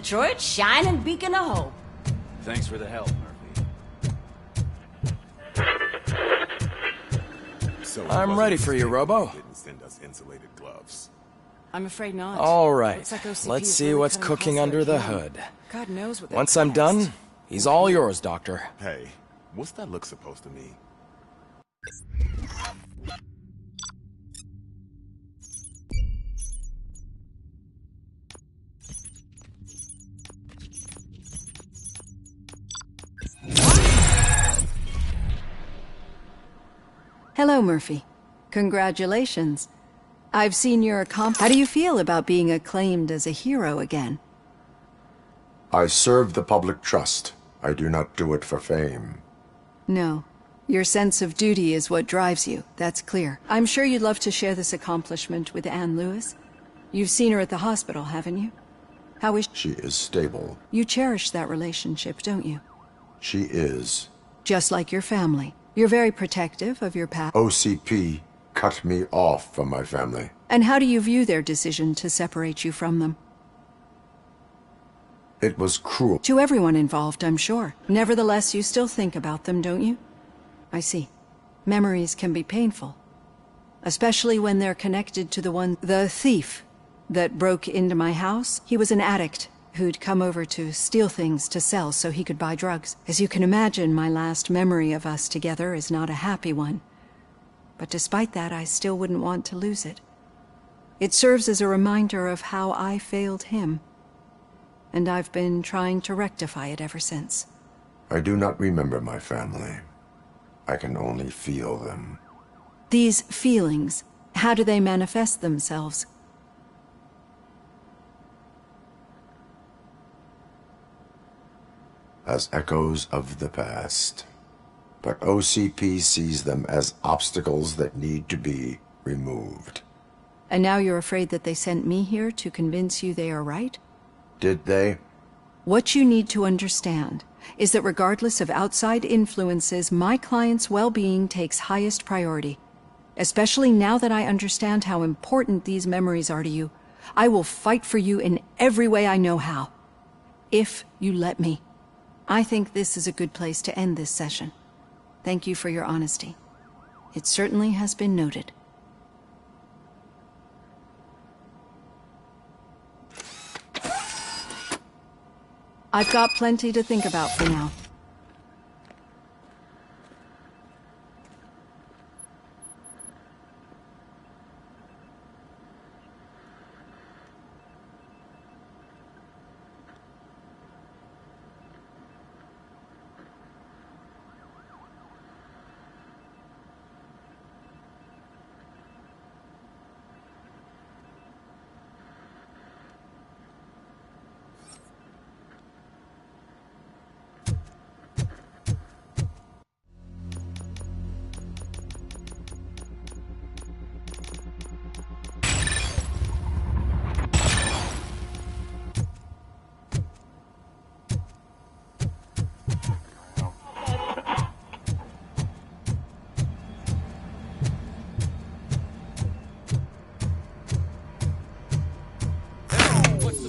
Detroit's shining beacon of hope. Thanks for the help, Murphy. So I'm ready for you, Robo. Didn't send us insulated gloves. I'm afraid not. All right, Looks like OCP let's is see really what's cutting cooking across under their the can. hood. God knows what. Once I'm done, he's all yours, Doctor. Hey, what's that look supposed to mean? Hello, Murphy. Congratulations. I've seen your How do you feel about being acclaimed as a hero again? I serve the public trust. I do not do it for fame. No. Your sense of duty is what drives you. That's clear. I'm sure you'd love to share this accomplishment with Anne Lewis. You've seen her at the hospital, haven't you? How is She is stable. You cherish that relationship, don't you? She is. Just like your family. You're very protective of your past. OCP cut me off from my family. And how do you view their decision to separate you from them? It was cruel. To everyone involved, I'm sure. Nevertheless, you still think about them, don't you? I see. Memories can be painful. Especially when they're connected to the thief that broke into my house. He was an addict who'd come over to steal things to sell so he could buy drugs. As you can imagine, my last memory of us together is not a happy one. But despite that, I still wouldn't want to lose it. It serves as a reminder of how I failed him. And I've been trying to rectify it ever since. I do not remember my family. I can only feel them. These feelings, how do they manifest themselves? As echoes of the past. But OCP sees them as obstacles that need to be removed. And now you're afraid that they sent me here to convince you they are right? Did they? What you need to understand is that regardless of outside influences, my client's well-being takes highest priority. Especially now that I understand how important these memories are to you, I will fight for you in every way I know how. If you let me. I think this is a good place to end this session. Thank you for your honesty. It certainly has been noted. I've got plenty to think about for now.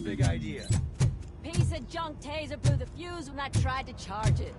Big idea. Piece of junk taser blew the fuse when I tried to charge it.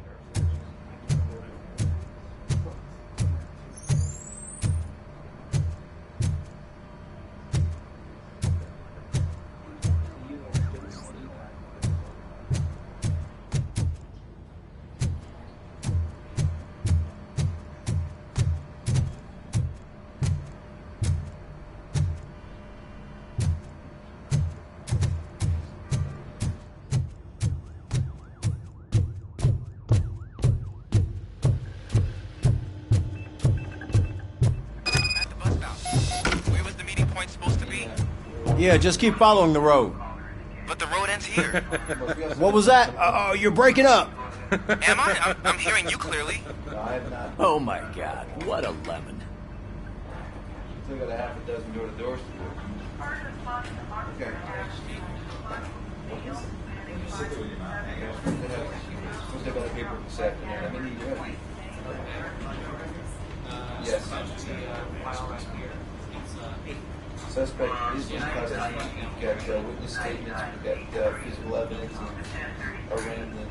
Yeah, just keep following the road. But the road ends here. What was that? You're breaking up. Am I? I'm hearing you clearly. Oh my God, what a lemon. Still got a half a dozen door-to-doors to do. Okay. Supposed to have other paper this afternoon. I mean, you ready? Yes. Suspect is in custody. We've got witness statements. We've got physical evidence and arraignment.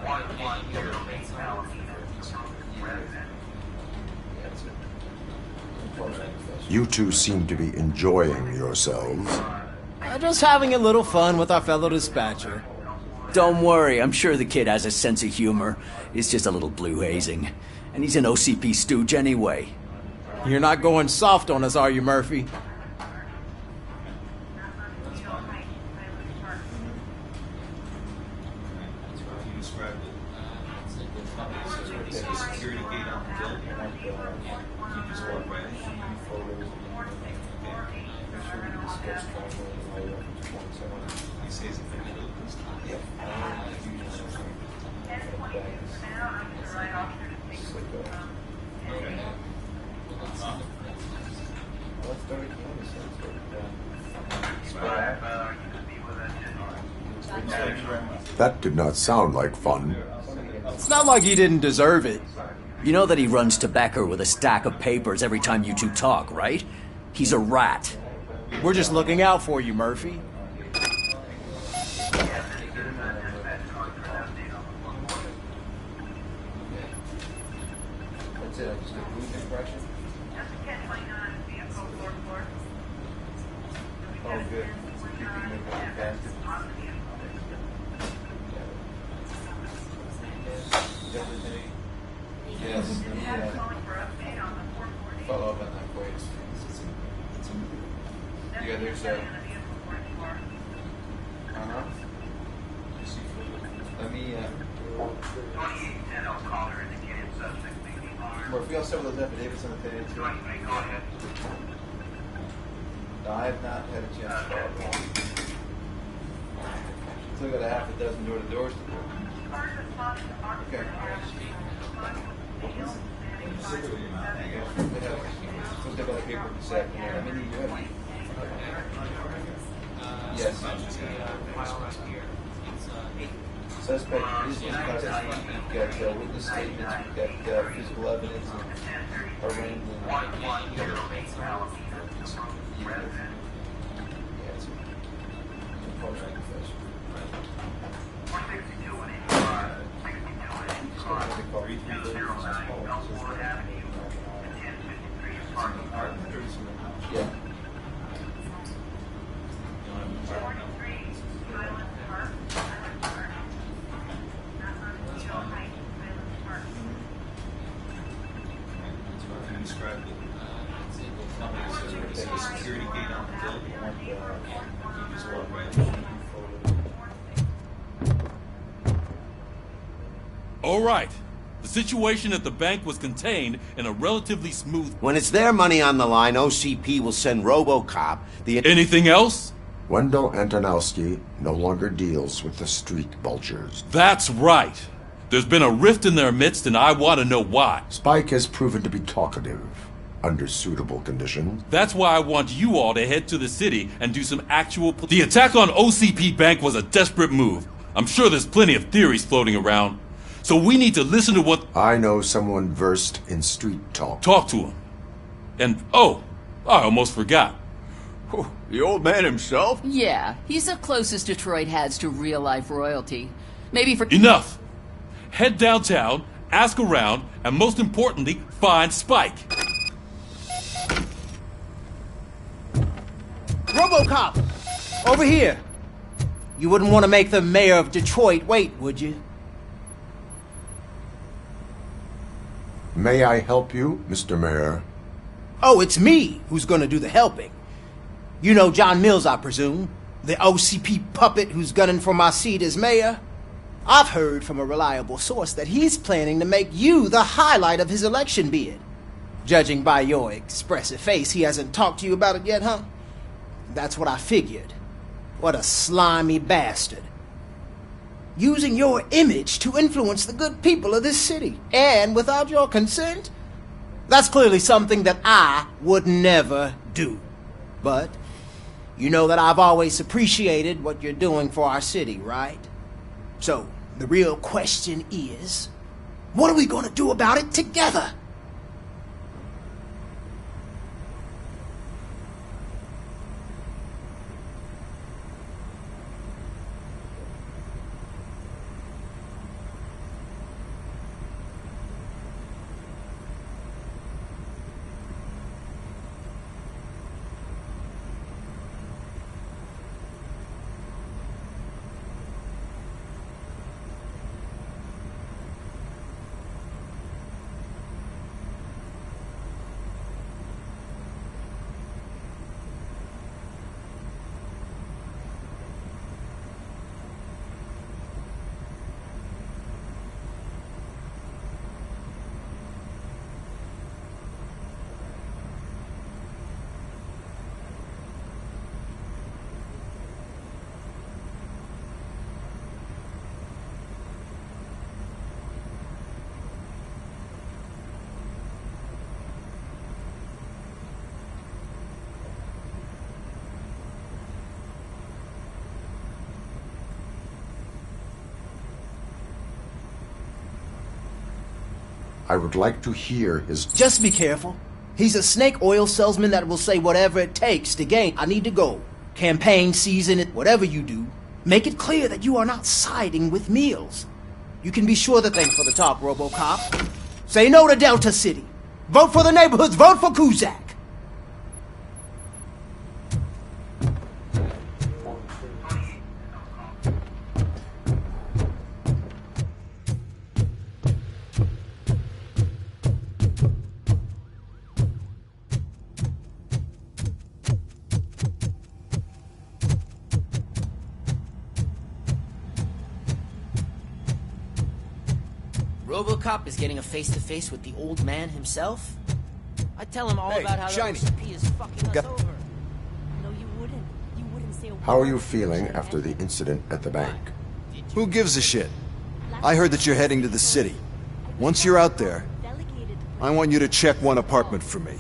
You two seem to be enjoying yourselves. Just having a little fun with our fellow dispatcher. Don't worry, I'm sure the kid has a sense of humor. It's just a little blue hazing. And he's an OCP stooge anyway. You're not going soft on us, are you, Murphy? That did not sound like fun. It's not like he didn't deserve it. You know that he runs tobacco with a stack of papers every time you two talk, right? He's a rat. We're just looking out for you, Murphy. That's it. I just get blue impression. Oh, good. Yes. Follow up on that, please. Yeah, there's a. Let me. Murphy, I'll start with those affidavits on the page. No, I have not had a chance to follow up. Still got a half a dozen door-to-doors to do. Okay. Still got a paper this afternoon. How many do you have? Yes. Suspect is in custody. We've got witness statements. We've got physical evidence and arraignment. Yeah. All right. The situation at the bank was contained in a relatively smooth... When it's their money on the line, OCP will send RoboCop the... Anything else? Wendell Antonowski no longer deals with the street vultures. That's right. There's been a rift in their midst, and I want to know why. Spike has proven to be talkative, under suitable conditions. That's why I want you all to head to the city and do some actual... The attack on OCP Bank was a desperate move. I'm sure there's plenty of theories floating around. So we need to listen to what... I know someone versed in street talk. Talk to him. And, oh, I almost forgot. The old man himself? Yeah, he's the closest Detroit has to real-life royalty. Maybe for... Enough! Head downtown, ask around, and most importantly, find Spike. RoboCop! Over here! You wouldn't want to make the mayor of Detroit wait, would you? May I help you, Mr. Mayor? Oh, it's me who's gonna do the helping. You know John Mills, I presume? The OCP puppet who's gunning for my seat as mayor? I've heard from a reliable source that he's planning to make you the highlight of his election bid. Judging by your expressive face, he hasn't talked to you about it yet, huh? That's what I figured. What a slimy bastard. Using your image to influence the good people of this city, and without your consent? That's clearly something that I would never do. But you know that I've always appreciated what you're doing for our city, right? So, the real question is, what are we going to do about it together? I would like to hear his... Just be careful. He's a snake oil salesman that will say whatever it takes to gain. I need to go. Campaign season, whatever you do, make it clear that you are not siding with Mills. You can be sure the thing for the top, RoboCop. Say no to Delta City. Vote for the neighborhoods. Vote for Kuzak. RoboCop is getting a face-to-face with the old man himself? I tell him all Hey, about how Shiny. the OCP is fucking us over. No, you wouldn't. You wouldn't say a How are word. you feeling after the incident at the bank? Who gives a shit? I heard that you're heading to the city. Once you're out there, I want you to check one apartment for me.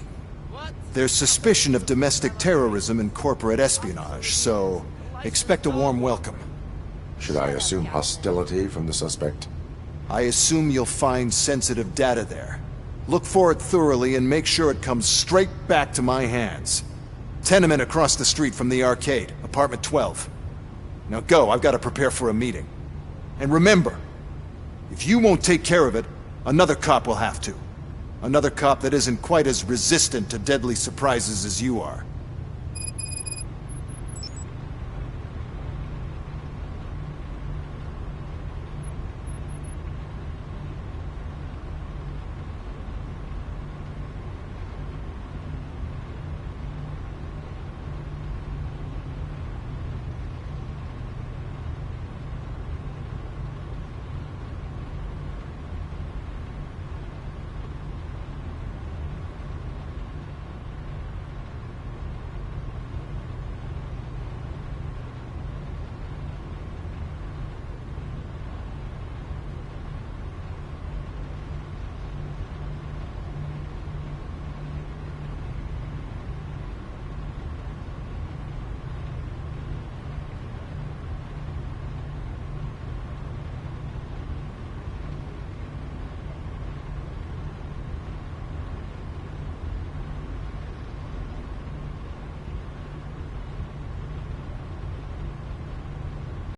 There's suspicion of domestic terrorism and corporate espionage, so expect a warm welcome. Should I assume hostility from the suspect? I assume you'll find sensitive data there. Look for it thoroughly and make sure it comes straight back to my hands. Tenement across the street from the arcade, apartment 12. Now go, I've got to prepare for a meeting. And remember, if you won't take care of it, another cop will have to. Another cop that isn't quite as resistant to deadly surprises as you are.